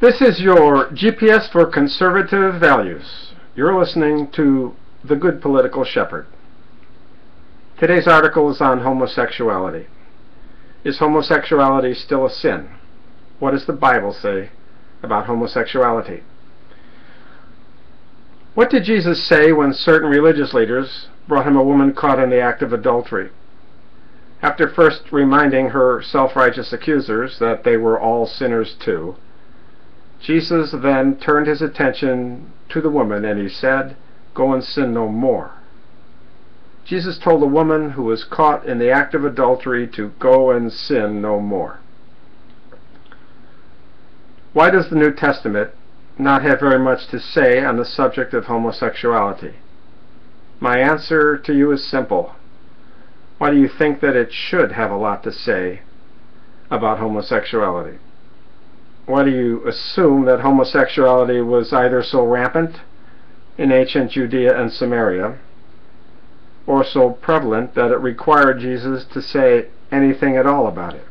This is your GPS for conservative values. You're listening to The Good Political Shepherd. Today's article is on homosexuality. Is homosexuality still a sin? What does the Bible say about homosexuality? What did Jesus say when certain religious leaders brought him a woman caught in the act of adultery? After first reminding her self-righteous accusers that they were all sinners too, Jesus then turned his attention to the woman and he said, "Go and sin no more." Jesus told the woman who was caught in the act of adultery to go and sin no more. Why does the New Testament not have very much to say on the subject of homosexuality? My answer to you is simple. Why do you think that it should have a lot to say about homosexuality? Why do you assume that homosexuality was either so rampant in ancient Judea and Samaria, or so prevalent that it required Jesus to say anything at all about it?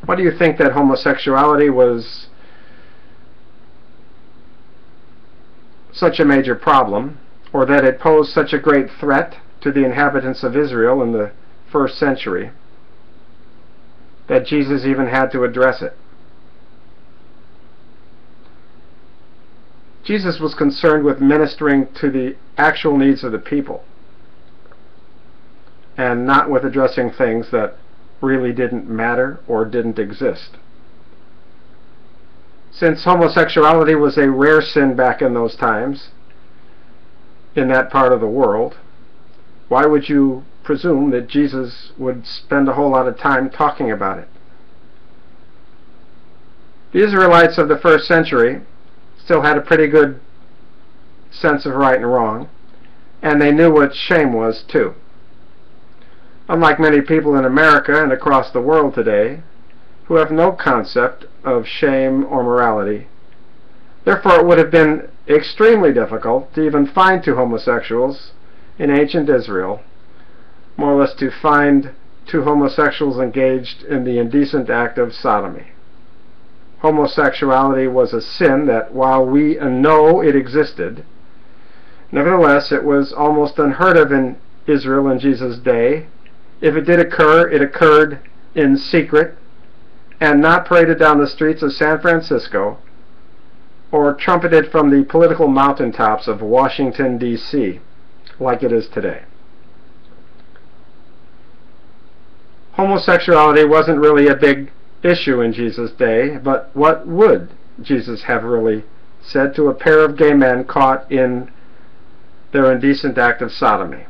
Why do you think that homosexuality was such a major problem, or that it posed such a great threat to the inhabitants of Israel in the first century, that Jesus even had to address it? Jesus was concerned with ministering to the actual needs of the people, and not with addressing things that really didn't matter or didn't exist. Since homosexuality was a rare sin back in those times, in that part of the world, why would you presume that Jesus would spend a whole lot of time talking about it? The Israelites of the first century still had a pretty good sense of right and wrong, and they knew what shame was too. Unlike many people in America and across the world today, who have no concept of shame or morality, therefore it would have been extremely difficult to even find two homosexuals in ancient Israel, more or less to find two homosexuals engaged in the indecent act of sodomy. Homosexuality was a sin that, while we know it existed, nevertheless it was almost unheard of in Israel in Jesus' day. If it did occur, it occurred in secret and not paraded down the streets of San Francisco or trumpeted from the political mountaintops of Washington, D.C., like it is today. Homosexuality wasn't really a big issue in Jesus' day, but what would Jesus have really said to a pair of gay men caught in their indecent act of sodomy?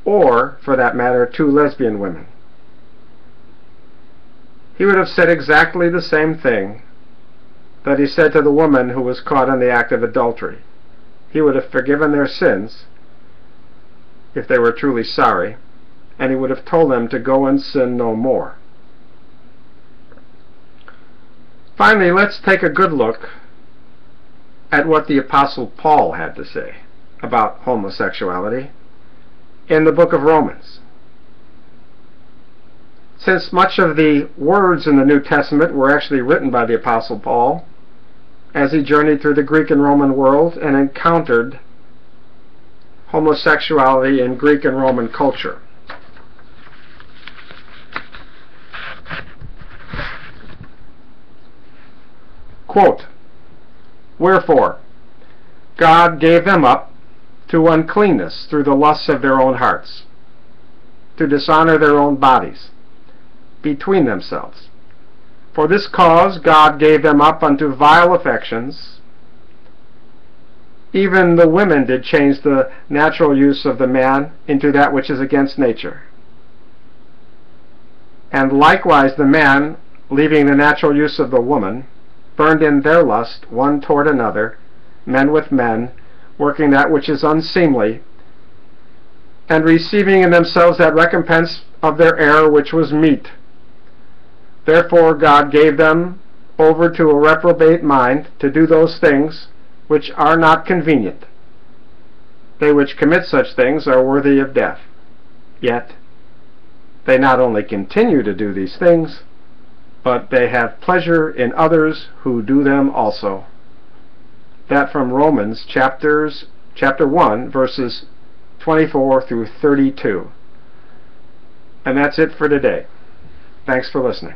Or, for that matter, two lesbian women? He would have said exactly the same thing that he said to the woman who was caught in the act of adultery. He would have forgiven their sins if they were truly sorry, and he would have told them to go and sin no more. Finally, let's take a good look at what the Apostle Paul had to say about homosexuality in the book of Romans. Since much of the words in the New Testament were actually written by the Apostle Paul as he journeyed through the Greek and Roman world and encountered homosexuality in Greek and Roman culture. Quote, "Wherefore, God gave them up to uncleanness through the lusts of their own hearts, to dishonor their own bodies between themselves. For this cause God gave them up unto vile affections. Even the women did change the natural use of the man into that which is against nature. And likewise the man, leaving the natural use of the woman, burned in their lust one toward another, men with men, working that which is unseemly, and receiving in themselves that recompense of their error which was meet. Therefore God gave them over to a reprobate mind to do those things which are not convenient. They which commit such things are worthy of death. Yet they not only continue to do these things, but they have pleasure in others who do them also. That from Romans chapter 1, verses 24 through 32. And that's it for today. Thanks for listening.